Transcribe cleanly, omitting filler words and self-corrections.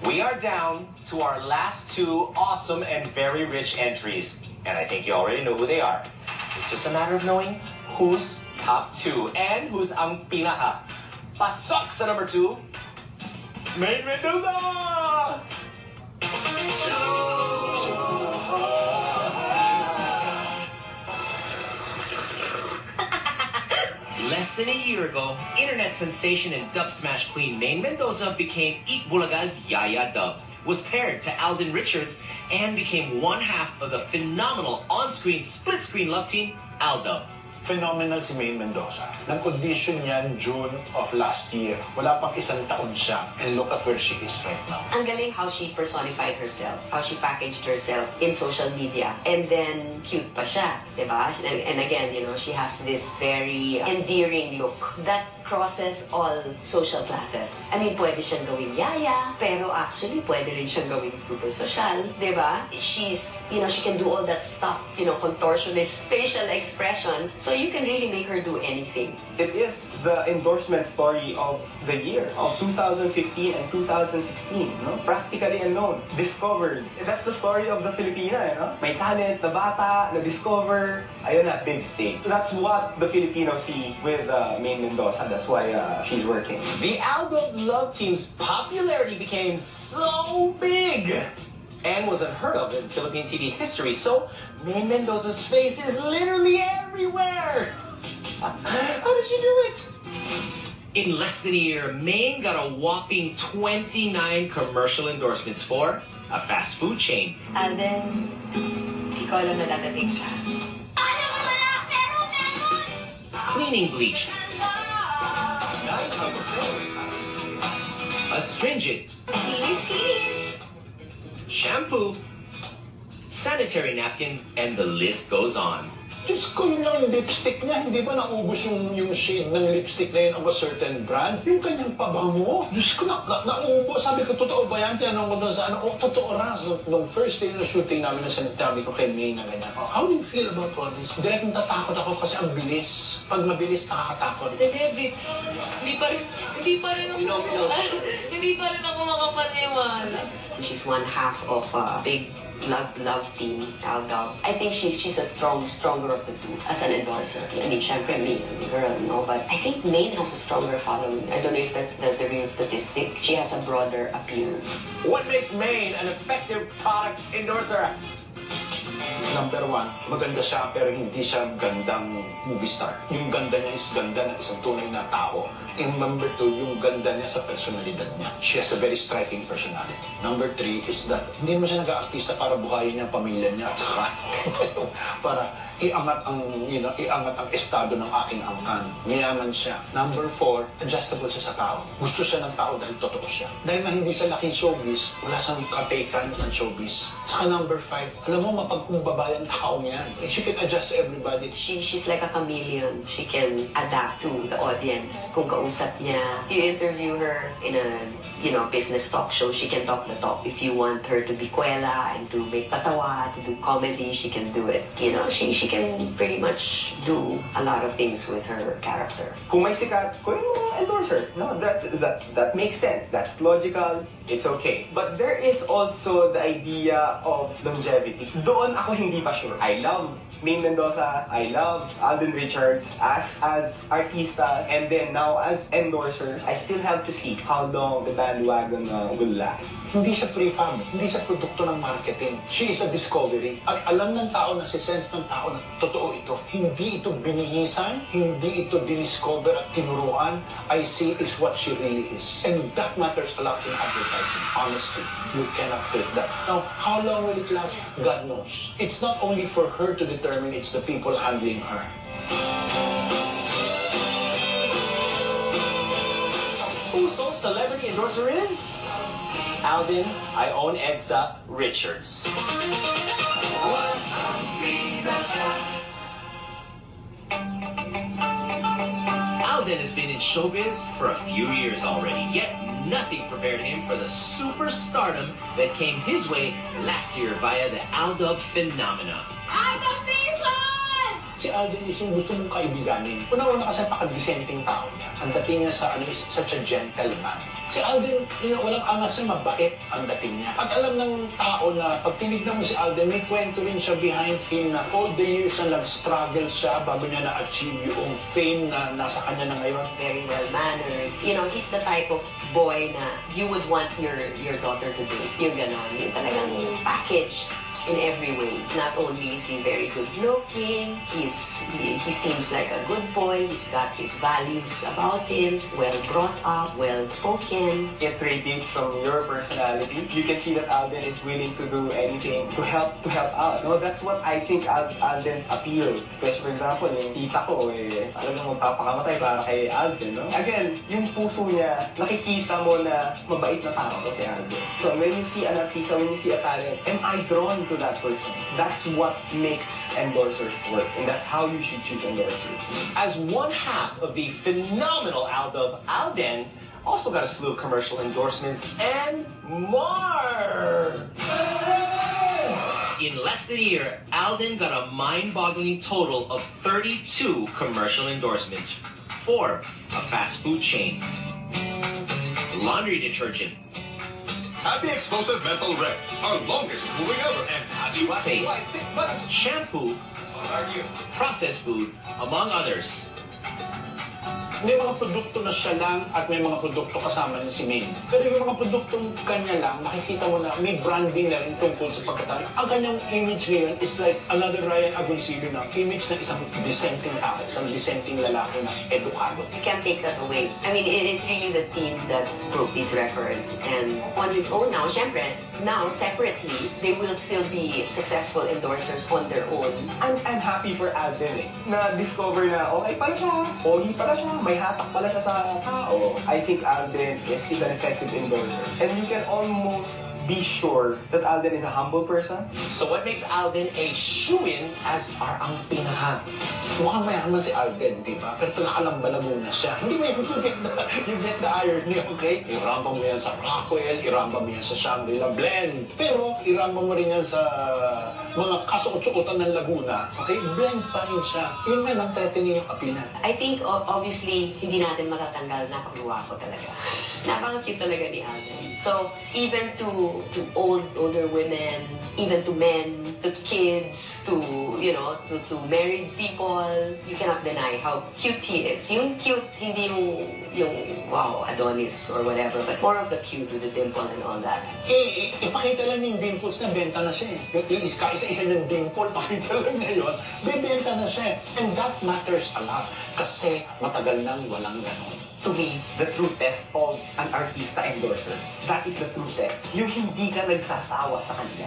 We are down to our last two awesome and very rich entries. And I think you already know who they are. It's just a matter of knowing who's top two and who's ang pinaka. Pasok sa number 2, Maine Mendoza! Less than a year ago, internet sensation and dub smash queen Maine Mendoza became Eat Bulaga's Yaya Dub, was paired to Alden Richards, and became one half of the phenomenal on-screen split-screen love team, Aldub. Phenomenal si Maine Mendoza. Nag-audition yan June of last year. Wala pang isang taon siya. And look at where she is right now. Ang galing how she personified herself, how she packaged herself in social media. And then, cute pa siya, diba? And again, you know, she has this very endearing look that crosses all social classes. I mean, pwede siyang gawing yaya, pero actually, pwede rin siyang gawing super social, diba? She's, you know, she can do all that stuff, you know, contortionist facial expressions. So you can really make her do anything. It is the endorsement story of the year, of 2015 and 2016, no? Practically unknown, discovered. That's the story of the Filipina, you know? May talent, na bata, na-discover, ayun na, big stage. That's what the Filipinos see with Maine Mendoza. That's why she's working. The Aldub love team's popularity became so big and was unheard of in Philippine TV history, so Maine Mendoza's face is literally everywhere. How did she do it? In less than a year, Maine got a whopping 29 commercial endorsements for a fast food chain. And then, di ko alam na dadating ka. Cleaning bleach. Astringent. Shampoo. Sanitary napkin, and the list goes on. Diyos ko, yun lang yung lipstick niya. Hindi ba naubos yung shade ng lipstick na yun of a certain brand? Yung kanyang pabango. Diyos ko, naubos. Sabi ko, totoo ba yan? Tinanong ko doon sa ano, totoo ras. Nung first day ng shooting namin, sabi ko kay May na ganyan. How do you feel about all this? Direct natatakot ako kasi ang bilis. Pag mabilis, nakakatakot. Celebrity. Hindi pa rin ako makapaniwala. She's one half of a big love team, Aldub. I think she's a stronger of the two as an endorser. I mean, syempre, Maine, girl, no? But I think Maine has a stronger following. I don't know if that's the real statistic. She has a broader appeal. What makes Maine an effective product endorser? Number 1, maganda siya pero hindi siya gandang movie star. Yung ganda niya is ganda ng isang tunay na tao. And number 2, yung ganda niya sa personalidad niya. She has a very striking personality. Number 3 is that hindi mo siya nag-aartista para buhayin niya ang pamilya niya at saka para iangat ang estado ng aking angkan. Mayaman siya. Number 4, adjustable siya sa tao. Gusto siya ng tao dahil totoo siya. Dahil na hindi siya laking showbiz, wala siyang kapekan ng showbiz. Saka number 5, alam mo, mapagkumbabay ang tao niyan. She can adjust to everybody. She's like a chameleon. She can adapt to the audience. Kung kausap niya, you interview her in a, you know, business talk show, she can talk the talk. If you want her to be kwela and to make patawa, to do comedy, she can do it. You know, she can pretty much do a lot of things with her character. Kung may sikat, kunin mo endorser. No, that makes sense. That's logical. It's okay. But there is also the idea of longevity. Doon ako hindi pa sure. I love Maine Mendoza. I love Alden Richards as artista, and then now as endorsers, I still have to see how long the bandwagon will last. Hindi siya prefab, hindi siya produkto ng marketing. She is a discovery. At alam ng tao, nasisense ng tao na totoo ito. Hindi ito binihisan, hindi ito diniscover at tinuruan. I see is what she really is. And that matters a lot in advertising. Honestly, you cannot fake that. Now, how long will it last? God knows. It's not only for her to determine, it's the people handling her. Uso's celebrity endorser is Alden, I own EDSA Richards. Alden has been in showbiz for a few years already, yet nothing prepared him for the superstardom that came his way last year via the Aldub phenomena. Aldub Nation! Si Alden is yung gusto mong kaibiganin. Una-una kasi napaka-decenteng tao niya. Ang dating niya sa is such a gentleman. Si Alden, walang angas niya, mabait ang dating niya. At alam ng tao na pag tinignan mo si Alden, may kwento rin siya behind him na all the years na nag-struggle siya bago niya na-achieve yung fame na nasa kanya na ngayon. Very well-mannered. You know, he's the type of boy na you would want your daughter to date. Yung ganon. Yung talagang packaged in every way. Not only is he very good looking, he seems like a good boy, he's got his values about him, well brought up, well spoken. It radiates from your personality. You can see that Alden is willing to do anything to help out. No, that's what I think Alden's appeal. Especially for example, yung tita ko talagang magpapakamatay para kay Alden, no? Again, yung puso niya, nakikita mo na mabait na tao to si Alden. So when you see an artista, when you see a talent, am I drawn to that person? That's what makes endorsers work, and that's how you should choose endorsers. As one half of the phenomenal album, Alden also got a slew of commercial endorsements and more. In less than a year, Alden got a mind-boggling total of 32 commercial endorsements for a fast food chain, laundry detergent, Happy Explosive Mental Red, our longest moving ever. and Haji paste, shampoo, processed food, among others. May mga produkto na siya lang at may mga produkto kasama niya si Maine. Pero yung mga produktong kanya lang, makikita mo na may branding na rin tungkol sa pagkatao. Ang kanyang image ngayon is like another Ryan Agoncillo na image na isang dissenting tao, isang dissenting lalaki na edukado. You can't take that away. I mean, it's really the team that broke these records. And on his own now, syempre, now separately, they will still be successful endorsers on their own. I'm happy for Alden na-discover na okay pala siya, pogi pala siya, may hatak pala siya sa tao. I think Alden is an effective endorser. And you can almost be sure that Alden is a humble person. So what makes Alden a shoo-in as our ang pinaka? Mukhang mayaman si Alden, di ba? Pero nakakalambalago na siya. Hindi mo you get the irony, okay? Irambang mo yan sa Rockwell, irambang mo yan sa Shangri-La Blend. Pero irambang mo rin yan sa mga kasuot-suotan ng Laguna, okay? Blend pa rin siya. Yun nga lang, threatening yung apina. I think, obviously, hindi natin matatanggal na pagluwa ko talaga. Napaka-cute talaga ni Alden. So, even to older women, even to men, to kids, to, you know, to married people, you cannot deny how cute he is. Yung cute, hindi yung wow, Adonis or whatever, but more of the cute with the dimple and all that. Ipakita lang yung dimples na benta na siya eh. Yung isa-isa niyang dimple, pakita lang na yun, bebenta na siya. And that matters a lot kasi matagal nang walang ganon. To me, the true test of an artista endorser, that is the true test. Yung hindi ka nagsasawa sa kanila.